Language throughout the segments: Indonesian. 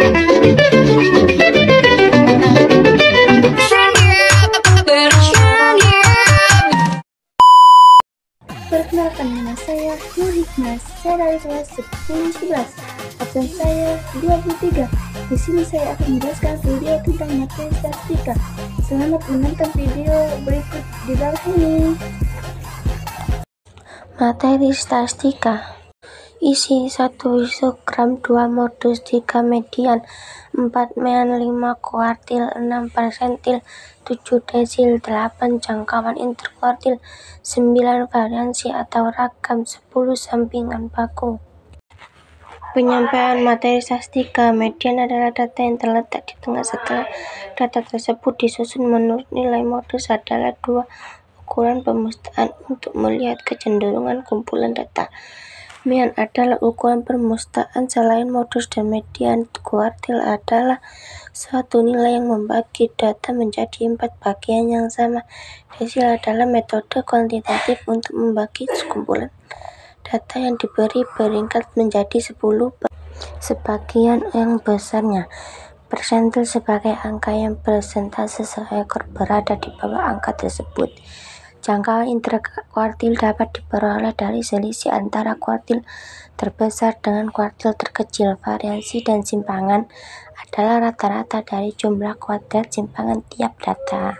Perkenalkan, nama saya Nur Hikmah. Saya dari kelas 10-11. Absen saya 23. Di sini saya akan menjelaskan video tentang materi statistika. Selamat menonton video berikut di bawah ini. Materi statistika. Isi 1 histogram, 2 modus, 3 median, 4 mean, 5 kuartil, 6 persentil, 7 desil, 8 jangkauan interkuartil, 9 variansi atau ragam, 10 sampingan baku. Penyampaian materi statistika. Median adalah data yang terletak di tengah. Setelah data tersebut disusun menurut nilai, modus adalah 2 ukuran pemustaan untuk melihat kecenderungan kumpulan data. Mean adalah ukuran permustaan selain modus, dan median kuartil adalah suatu nilai yang membagi data menjadi 4 bagian yang sama. Desil adalah metode kuantitatif untuk membagi sekumpulan data yang diberi peringkat menjadi 10 sebagian yang besarnya. Persentil sebagai angka yang persentase seekor berada di bawah angka tersebut. Jangkauan interkuartil dapat diperoleh dari selisih antara kuartil terbesar dengan kuartil terkecil. Variansi dan simpangan adalah rata-rata dari jumlah kuadrat simpangan tiap data.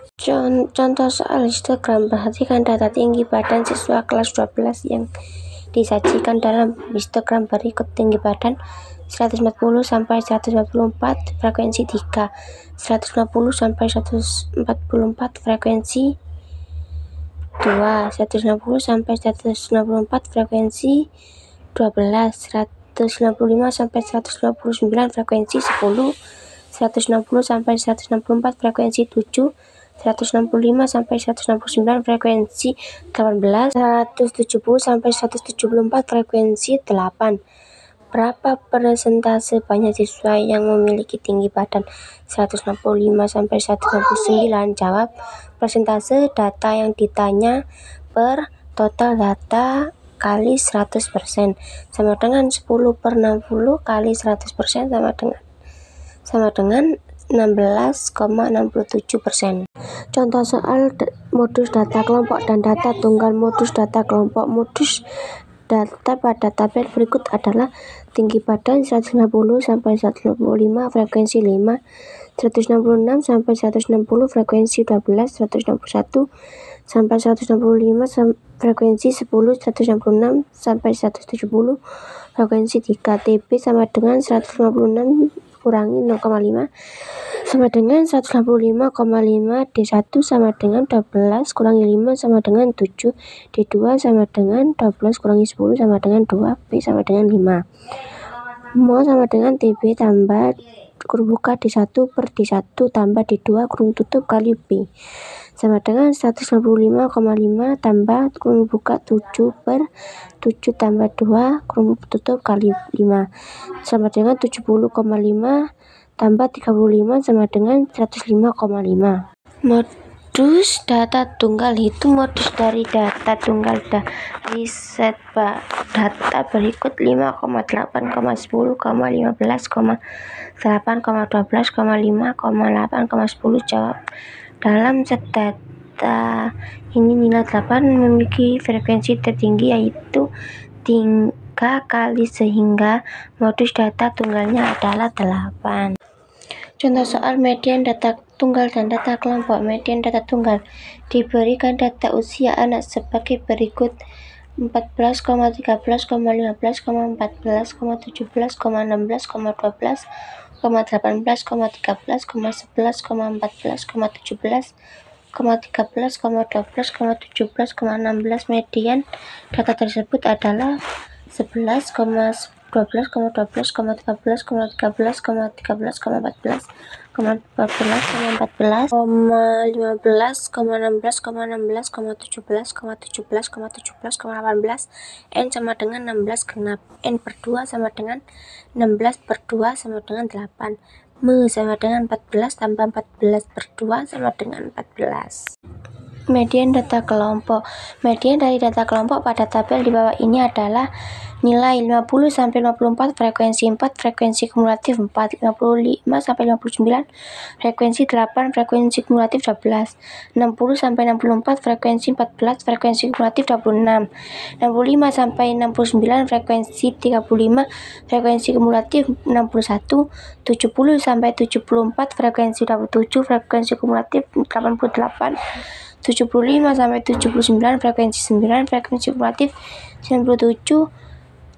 Contoh soal histogram. Perhatikan data tinggi badan siswa kelas 12 yang disajikan dalam histogram berikut. Tinggi badan 140 sampai 144, frekuensi 3. 150 sampai 144, frekuensi 2. 160 sampai 164, frekuensi 12. 155 sampai 159, frekuensi 10. 160 sampai 164, frekuensi 7. 165 sampai 169, frekuensi 18. 170 sampai 174, frekuensi 8. Berapa persentase banyak siswa yang memiliki tinggi badan 165 sampai 169? Jawab. Persentase data yang ditanya per total data kali 100% sama dengan 10 per 60 kali 100% sama dengan 16,67%. Contoh soal modus data kelompok dan data tunggal. Modus data kelompok. Modus data pada tabel berikut adalah tinggi badan 160 sampai 165, frekuensi 5. 166 sampai 160, frekuensi 12. 161 sampai 165, frekuensi 10. 166 sampai 170, frekuensi 3. TB sama dengan 156 kurangi 0,5 sama dengan 165,5. D1 sama dengan 12 kurangi 5 sama dengan 7. D2 sama dengan 12 kurangi 10 sama dengan 2. B sama dengan 5. Mo sama dengan TB tambah kurung buka D1 per D1 tambah D2 kurung tutup kali B sama dengan 165,5 tambah kurung buka 7 per 7 tambah 2 kurung tutup kali 5 sama dengan 70,5 tambah 35 sama dengan 105,5. Modus data tunggal. Hitung modus dari data tunggal dari set data berikut: 5,8,10,15,8,12,5,8,10. Jawab. Dalam set data ini nilai 8 memiliki frekuensi tertinggi, yaitu 3 kali, sehingga modus data tunggalnya adalah 8. Contoh soal median data tunggal dan data kelompok. Median data tunggal. Diberikan data usia anak sebagai berikut: 14, 13, 15, 14, 17, 16, 12, 18, 13, 11, 14, 13, 12, 16. Median data tersebut adalah 11, 12, 12, 13, 13, 13, 14, 14, 15, 16, 16, 17, 18, N sama dengan 16 genap. N per 2 sama dengan 16 per 2 sama dengan 8. M sama dengan 14 tambah 14 per 2 sama dengan 14. Median data kelompok. Median dari data kelompok pada tabel di bawah ini adalah Nilai 50 sampai 54 frekuensi 4, frekuensi kumulatif 4, 55 sampai 59 frekuensi 8, frekuensi kumulatif 12, 60 sampai 64 frekuensi 14, frekuensi kumulatif 26, 65 sampai 69 frekuensi 35, frekuensi kumulatif 61, 70 sampai 74 frekuensi 27, frekuensi kumulatif 88, 75 sampai 79 frekuensi 9, frekuensi kumulatif 97,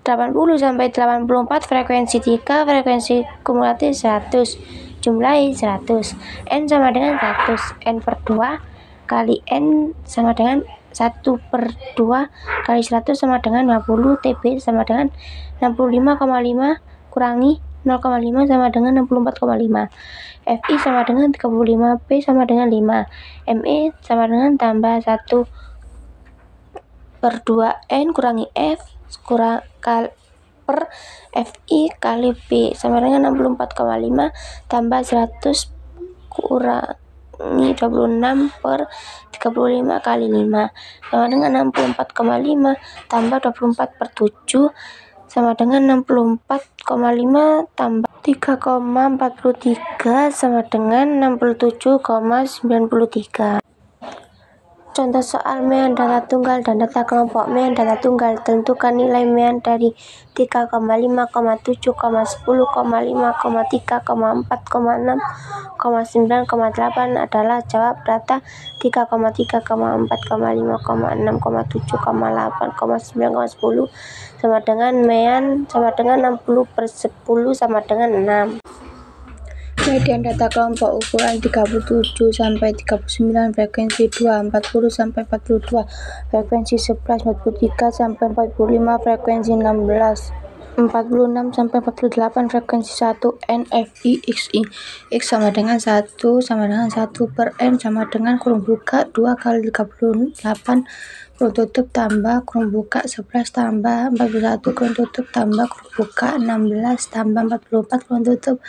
80 sampai 84 frekuensi 3, frekuensi kumulatif 100, jumlahi 100. N sama dengan 100, N per 2 kali N sama dengan 1 per 2 kali 100 sama dengan 50, TB sama dengan 65,5 kurangi 0,5 sama dengan 64,5, FI sama dengan 35, P sama dengan 5, ME sama dengan tambah 1 per 2 N kurangi F per FI kali P sama dengan 64,5 tambah 100 kurangi 26 per 35 kali 5 sama dengan 64,5 tambah 24 per 7 sama dengan 64,5 tambah 3,43 sama dengan 67,93. Contoh soal mean data tunggal dan data kelompok. Mean data tunggal, tentukan nilai mean dari 3,5, 7, 10, 5, 3, 4, 6, 9,8 adalah jawab data 3,3, 4, 5, 6, 7, 8, 9, 10 sama dengan mean sama dengan 60 per 10 sama dengan 6. Median data kelompok ukuran 37 sampai 39, frekuensi 2, 40 sampai 42, frekuensi 11, 43 sampai 45, frekuensi 16, 46 sampai 48, frekuensi 1, N, FI, XI. X sama dengan 1 sama dengan 1 per N sama dengan kurung buka 2 kali 38 kurung tutup tambah kurung buka 11 tambah 41 kurung tutup tambah kurung buka 16 tambah 44 kurung tutup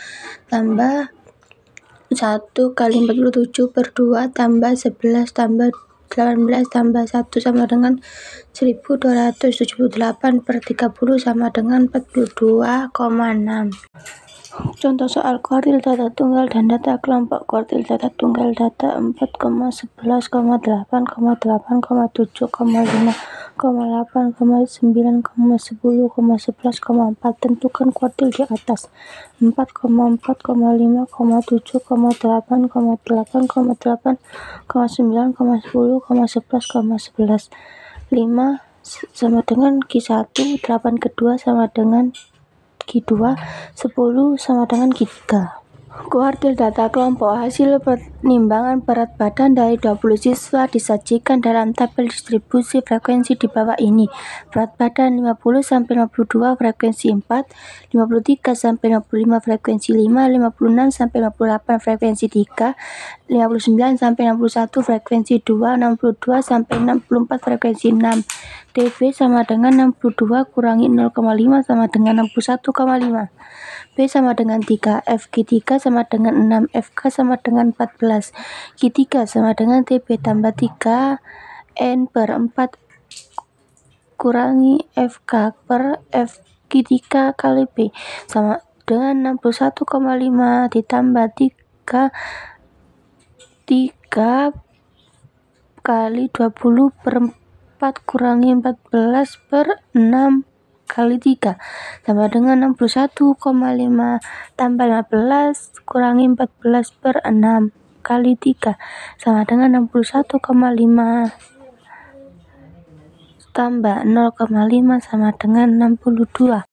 tambah 1 kali 47 per 2 tambah 11 tambah 18 tambah 1 sama dengan 1278 per 30 sama dengan 42,6. Contoh soal kuartil data tunggal dan data kelompok. Kuartil data tunggal data 4,11,8,8,7,5,8,9,10,11. Tentukan kuartil di atas. 4,4,5,7,8,8,8,9,10, 11,11. 5 sama dengan Q1, 8 kedua sama dengan Q2, 10 sama dengan Q3. Kuartil data kelompok. Hasil penimbangan berat badan dari 20 siswa disajikan dalam tabel distribusi frekuensi di bawah ini. Berat badan 50 sampai 52 frekuensi 4, 53 sampai 65 frekuensi 5, 56 sampai 58 frekuensi 3, 59 sampai 61 frekuensi 2, 62 sampai 64 frekuensi 6. TB sama dengan 62 kurangi 0,5 sama dengan 61,5. B sama dengan 3, FQ3 sama dengan 6, FK sama dengan 14, Q3 sama dengan TB tambah 3, N per 4 kurangi FK per FQ3 kali B sama dengan 61,5 ditambah 3 kali 20 per 4 kurangi 14 per 6 kali 3 sama dengan 61,5 tambah 15 kurangi 14 per 6 kali 3 sama dengan 61,5 tambah 0,5 sama dengan 62.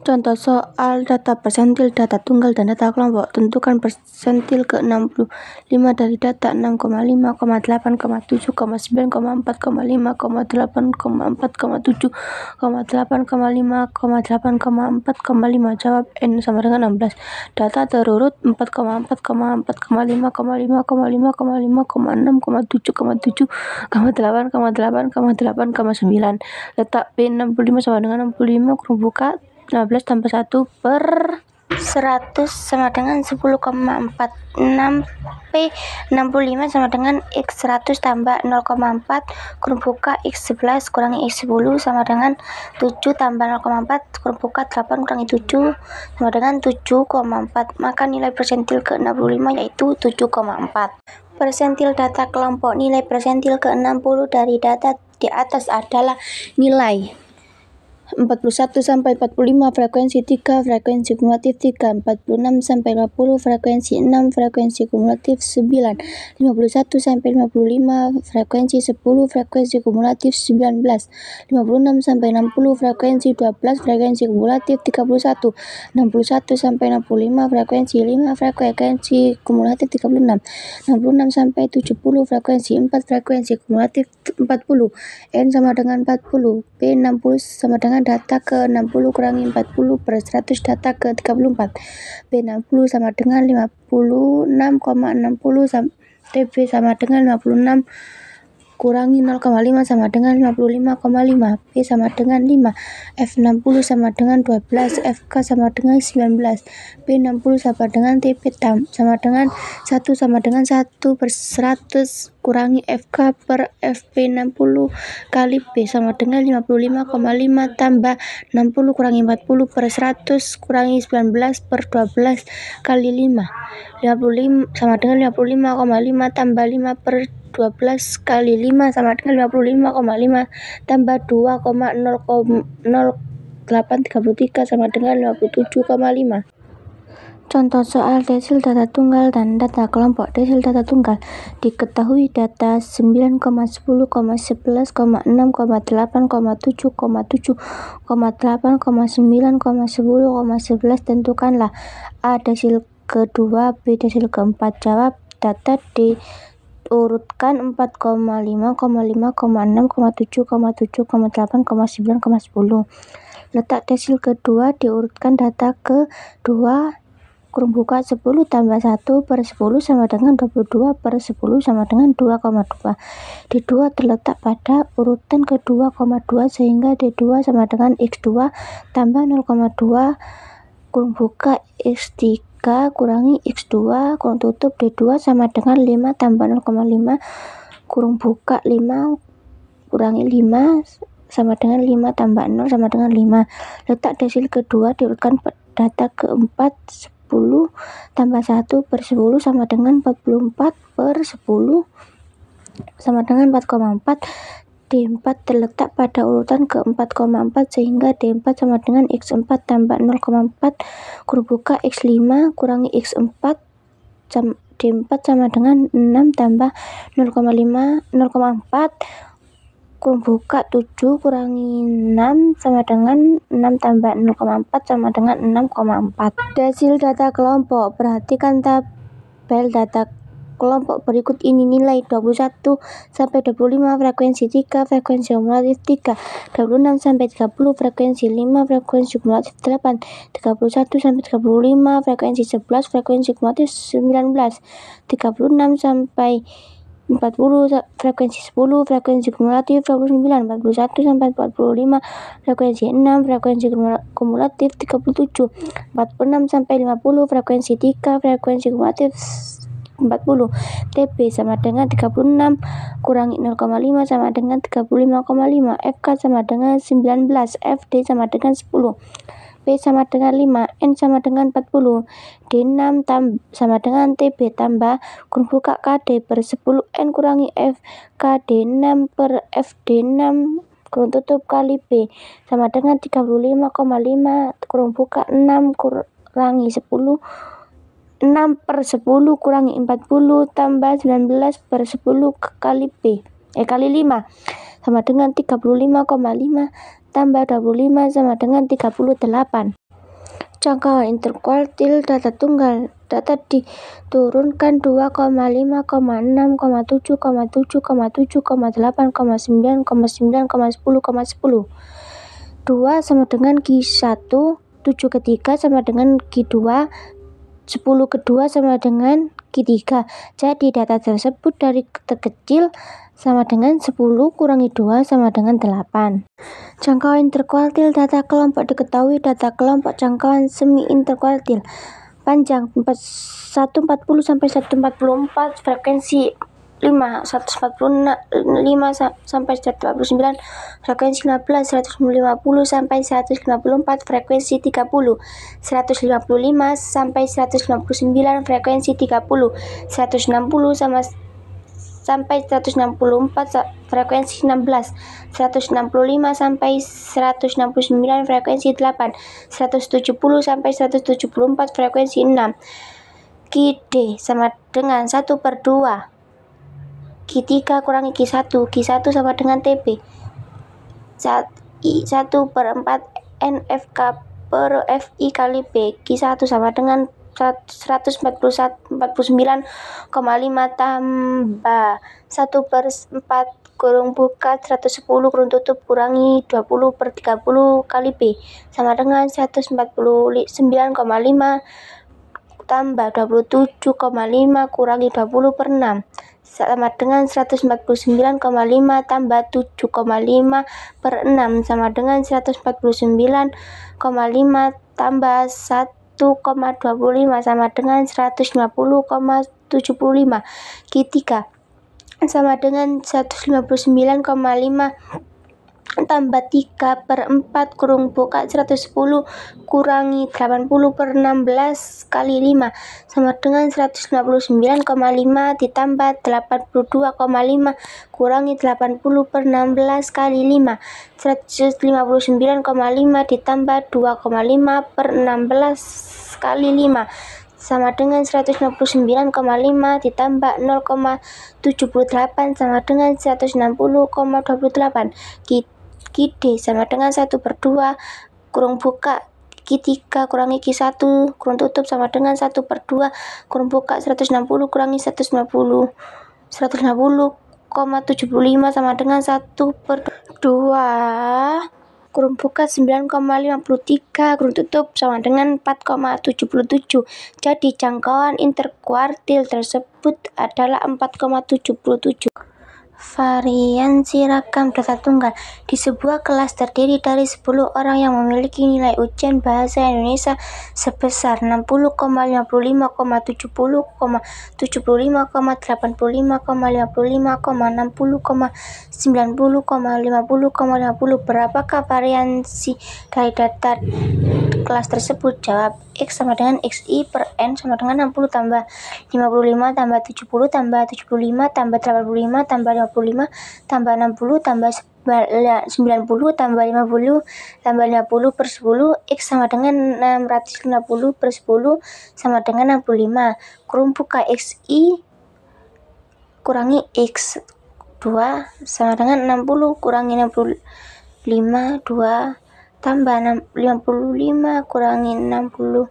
Contoh soal data persentil data tunggal dan data kelompok. Tentukan persentil ke-65 dari data 6,5, 8,7, 9,4, 5, 8,7, 8,5, 8,5. Jawab N sama dengan 16. Data terurut 4,4, 4,5, 5,5, 5,6, 7,7, 8,8, 8,9. Letak B 65 sama dengan 65 kurung buka 15 tambah 1 per 100 sama dengan 10,46. P 65 sama dengan X 100 tambah 0,4 kurung buka X 11 kurangi X 10 sama dengan 7 tambah 0,4 kurung buka 8 kurangi 7 sama dengan 7,4. Maka nilai persentil ke-65 yaitu 7,4. Persentil data kelompok. Nilai persentil ke-60 dari data di atas adalah nilai 41 sampai 45 frekuensi 3, frekuensi kumulatif 3, 46 sampai 50 frekuensi 6, frekuensi kumulatif 9, 51 sampai 55 frekuensi 10, frekuensi kumulatif 19, 56 sampai 60 frekuensi 12, frekuensi kumulatif 31, 61 sampai 65 frekuensi 5, frekuensi kumulatif 36, 66 sampai 70 frekuensi 4, frekuensi kumulatif 40. N sama dengan 40, P 60 sama dengan data ke-60 kurangi 40 per 100 data ke-34, B 60 sama dengan 56,60, TB sama dengan 56 kurangi 0,5 sama dengan 55,5, P sama dengan 5, F 60 sama dengan 12, FK sama dengan 19, P 60 sama dengan TP sama dengan 1 sama dengan 1 per 100 kurangi FK per FP 60 kali P sama dengan 55,5 tambah 60 kurangi 40 per 100 kurangi 19 per 12 kali 5, 55 sama dengan 55,5 tambah 5 per 12 kali 5 sama dengan 55,5 tambah 2,00833 sama dengan 57,5. Contoh soal desil data tunggal dan data kelompok. Desil data tunggal. Diketahui data 9,10,11,6,8,7,7,8 9,10,11 tentukanlah A desil kedua, B desil keempat. Jawab. Data diurutkan 4,5,5,6,7,7,8,9,10. Letak desil kedua diurutkan data kedua kurung buka 10 tambah 1 per 10 sama dengan 22 per 10 sama dengan 2,2. D2 terletak pada urutan ke-2,2 sehingga D2 sama dengan X2 tambah 0,2 kurung buka X3 kurangi X2 kurung tutup D2 sama dengan 5 tambah 0,5 kurung buka 5 kurangi 5 sama dengan 5 tambah 0 sama dengan 5. Letak desil kedua diurutkan data keempat 10 tambah 1 per 10 sama dengan 44 per 10 sama dengan 4,4. D4 terletak pada urutan ke-4,4 sehingga D4 sama dengan X4 tambah 0,4 kurung buka X5 kurangi X4 D4 sama dengan 6 tambah 0,4 kurung buka 7 kurangi 6 sama dengan 6 tambah 0,4 sama dengan 6,4. Desil data kelompok. Perhatikan tabel data kelompok berikut ini. Nilai 21 sampai 25 frekuensi 3, frekuensi kumulatif 3, 26 sampai 30 frekuensi 5, frekuensi kumulatif 8, 31 sampai 35 frekuensi 11, frekuensi kumulatif 19, 36 sampai 40 frekuensi 10, frekuensi kumulatif 29, 41 sampai 45 frekuensi 6, frekuensi kumulatif 37, 46 sampai 50 frekuensi 3, frekuensi kumulatif 40. TB sama dengan 36 kurangi 0,5 sama dengan 35,5, FK sama dengan 19, FD sama dengan 10, P sama dengan 5, N sama dengan 40, D6 sama dengan TB tambah kurung buka KD per 10 N kurangi F KD6 per FD6 kurung tutup kali P sama dengan 35,5 kurung buka 6 kurangi 10 6 per 10 kurangi 40 tambah 19 per 10 kali P kali 5 sama dengan 35,5 tambah 25 sama dengan 38. Jangkauan interkuartil data tunggal. Data diturunkan 2,5,6,7,7,7,8,9,9,10,11 2 sama dengan Q1, 7 ke 3 sama dengan Q2, 10 ke 2 sama dengan Q3. Jadi data tersebut dari terkecil sama dengan 10 kurangi 2 sama dengan 8. Jangkauan interkuartil data kelompok diketahui. Data kelompok jangkauan semi interkuartil panjang 140 sampai 144, frekuensi 5 145 sampai 149, frekuensi 15 150 sampai 154, frekuensi 30 155 sampai 159, frekuensi 30 160 sampai 164, frekuensi 16 165 sampai 169, frekuensi 8 170 sampai 174, frekuensi 6. Q-D sama dengan 1/2 Q3 kurangi Q1. Q1 sama dengan TB 1/4 NFK per FI kali B. Q1 sama dengan 149,5 tambah 1/4 kurung buka 110 kurung tutup kurangi 20/30 kali B sama dengan 149,5 tambah 27,5 kurangi 20/6 sama dengan 149,5 tambah 7,5/6 sama dengan 149,5 tambah 1,25 sama dengan 150,75. Q3 sama dengan 159,5 tambah 3/4 kurung buka 110 kurangi 80/16 kali 5 sama dengan 159,5 ditambah 82,5 kurangi 80/16 kali 5 159,5 ditambah 2,5/16 kali 5 sama dengan 169,5 ditambah 0,78 sama dengan 160,28. Q-D sama dengan 1/2 kurung buka Q3 kurangi Q1 kurung tutup sama dengan 1/2 kurung buka 160 kurangi 160,75 sama dengan 1/2 kurung buka 9,53 kurung tutup sama dengan 4,77. Jadi jangkauan interkuartil tersebut adalah 4,77. Variansi rakam data tunggal. Di sebuah kelas terdiri dari 10 orang yang memiliki nilai ujian bahasa Indonesia sebesar 60,55,70,75,85,55,60,50,60,70, berapakah variansi dari data kelas tersebut? Jawab. X sama dengan XI per N sama dengan 60 tambah 55 tambah 70 tambah 75 tambah 85 tambah 55 tambah 60 tambah 90 tambah 50 tambah 50 per 10. X sama dengan 650 per 10 sama dengan 65. Kurung buka XI kurangi X2 sama dengan 60 kurangi 65 2 tambah 55 kurangi 65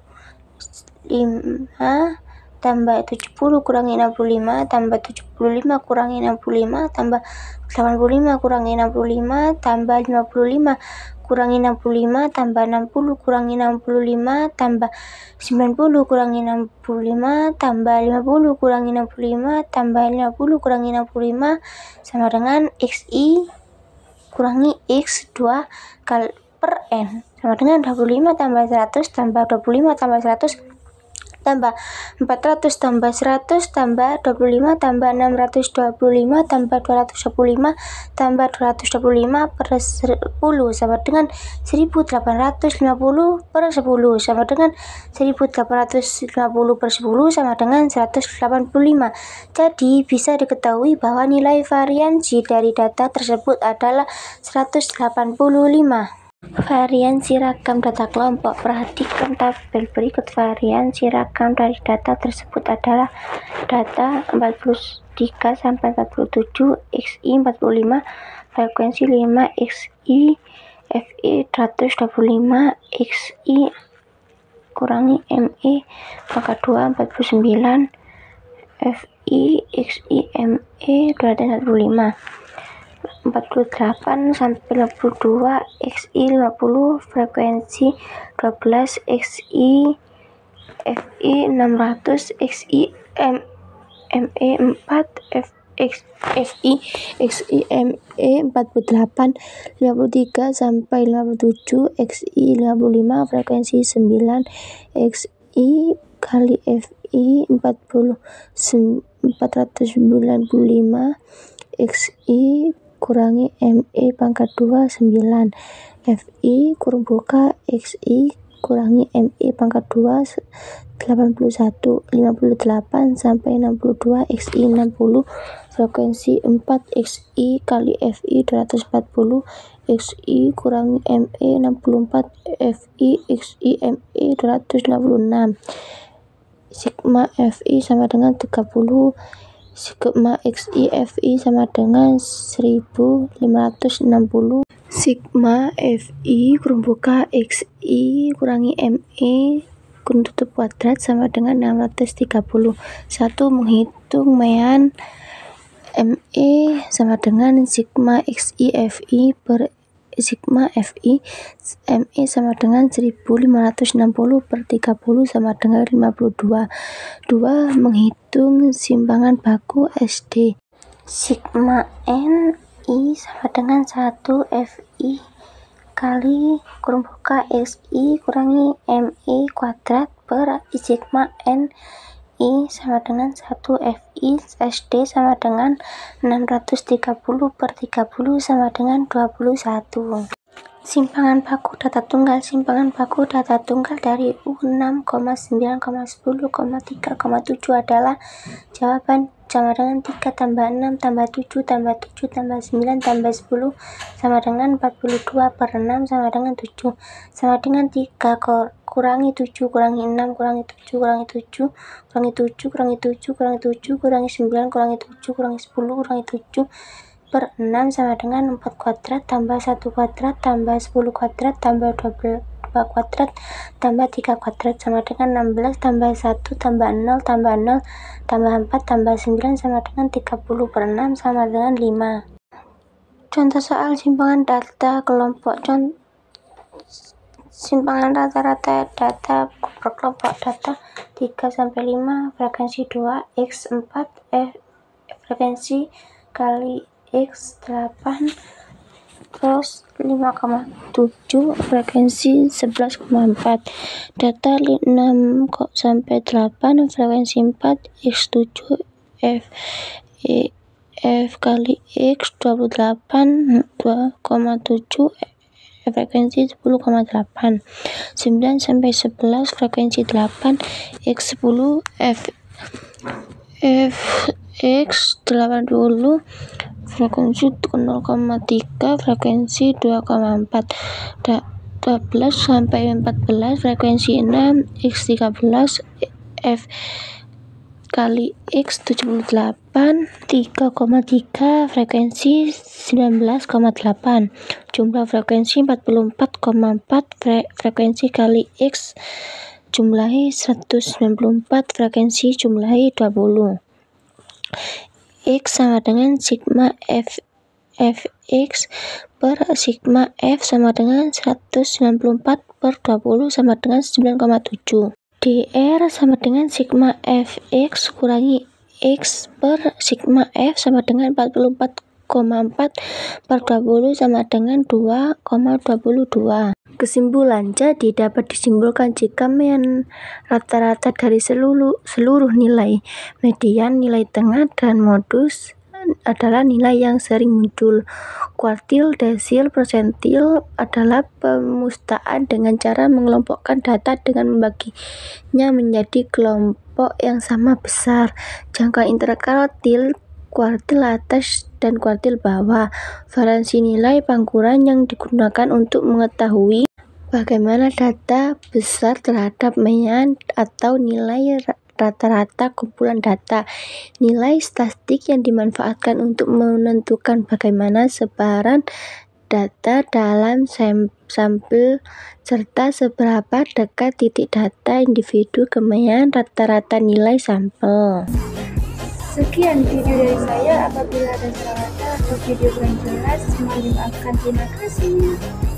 tambah 70 kurangi 65 tambah 75 kurangi 65 tambah 85 kurangi 65 tambah 55 kurangi 65 tambah 60 kurangi 65 tambah 90 kurangi 65 tambah 50 kurangi 65 tambah 50 kurangi 65 sama dengan XI kurangi X2 kali per N sama dengan 25 tambah 100 tambah 25 tambah 100 tambah 400 tambah 100 tambah 25 tambah 625 tambah 225 tambah 225 per 10 sama dengan 1850 per 10 sama dengan 1850 per 10 sama dengan 185. Jadi bisa diketahui bahwa nilai variansi dari data tersebut adalah 185. Variansi rakam data kelompok. Perhatikan tabel berikut. Variansi rakam dari data tersebut adalah data 43 sampai 47, XI 45, frekuensi 5, XI FI 125, XI kurangi ME maka 2 49, FI XI ME 215. 48 sampai 52, XI 50, frekuensi 12, XI FI 600, XI ME 4, FI ME 48, 53 sampai 57, XI 55, frekuensi 9, XI kali FI 495, XI kurangi ME pangkat 2 9, FI kurung buka XI kurangi ME pangkat 2 81, 58 sampai 62, XI 60, frekuensi 4, XI kali FI 240, XI kurangi ME 64, FI XI ME 266, sigma FI sama dengan 30, sigma XI FI sama dengan 1560, sigma FI kurung buka XI kurangi ME kurung tutup kuadrat sama dengan 630. 1. Menghitung mean ME sama dengan sigma XI FI per sigma FI. ME sama dengan 1560 per 30 sama dengan 52. 2. Menghitung simpangan baku SD. Sigma NI sama dengan 1 FI kali kurung buka XI kurangi ME kuadrat per sigma NI sama dengan 1 FI SD sama dengan 630 per 30 sama dengan 21. Simpangan baku data tunggal. Simpangan baku data tunggal dari U6, 9, 10, 3, 7 adalah jawaban sama dengan 3 tambah 6 tambah 7 tambah 7 tambah 9 tambah 10 sama dengan 42 per 6 sama dengan 7 sama dengan 3 kurangi 7 kurangi 6 kurangi 7 kurangi 7 kurangi 7 kurangi 7 kurangi 7 kurangi 9 kurangi 7 kurangi 10 kurangi 7 per 6 sama dengan 4 kuadrat tambah 1 kuadrat tambah 10 kuadrat tambah 2 kuadrat tambah 3 kuadrat sama dengan 16 tambah 1 tambah 0 tambah 0 tambah 4 tambah 9 sama dengan 30 per 6 sama dengan 5. Contoh soal simpangan data kelompok. Simpangan rata-rata data per kelompok data 3 sampai 5, frekuensi 2 X 4 frekuensi kali X 8 terus 5,7 frekuensi 11,4, data 6 sampai 8 frekuensi 4 X7 F kali X 28 2,7 frekuensi 10,8, 9 sampai 11 frekuensi 8 X10 F X 80 frekuensi 0,3 frekuensi 2,4, 12 sampai 14 frekuensi 6 X13 F kali X 78 3,3 frekuensi 19,8, jumlah frekuensi 44,4 frekuensi kali X jumlahi 194 frekuensi jumlahi 20. X sama dengan sigma Fx per sigma F sama dengan 194 per 20 sama dengan 9,7. dr sama dengan sigma Fx kurangi X per sigma F sama dengan 44,4 per 20 sama dengan 2,22. Kesimpulan, jadi dapat disimpulkan jika mean rata-rata dari seluruh nilai median, nilai tengah, dan modus adalah nilai yang sering muncul. Kuartil, desil, persentil adalah pemustaan dengan cara mengelompokkan data dengan membaginya menjadi kelompok yang sama besar. Jangka interkuartil, kuartil atas dan kuartil bawah. Variasi nilai pangkuran yang digunakan untuk mengetahui bagaimana data besar terhadap mean atau nilai rata-rata kumpulan data. Nilai statistik yang dimanfaatkan untuk menentukan bagaimana sebaran data dalam sampel serta seberapa dekat titik data individu ke mean rata-rata nilai sampel. Sekian video dari saya. Apabila ada salah kata atau video kurang jelas, mohon dimaafkan. Terima kasih.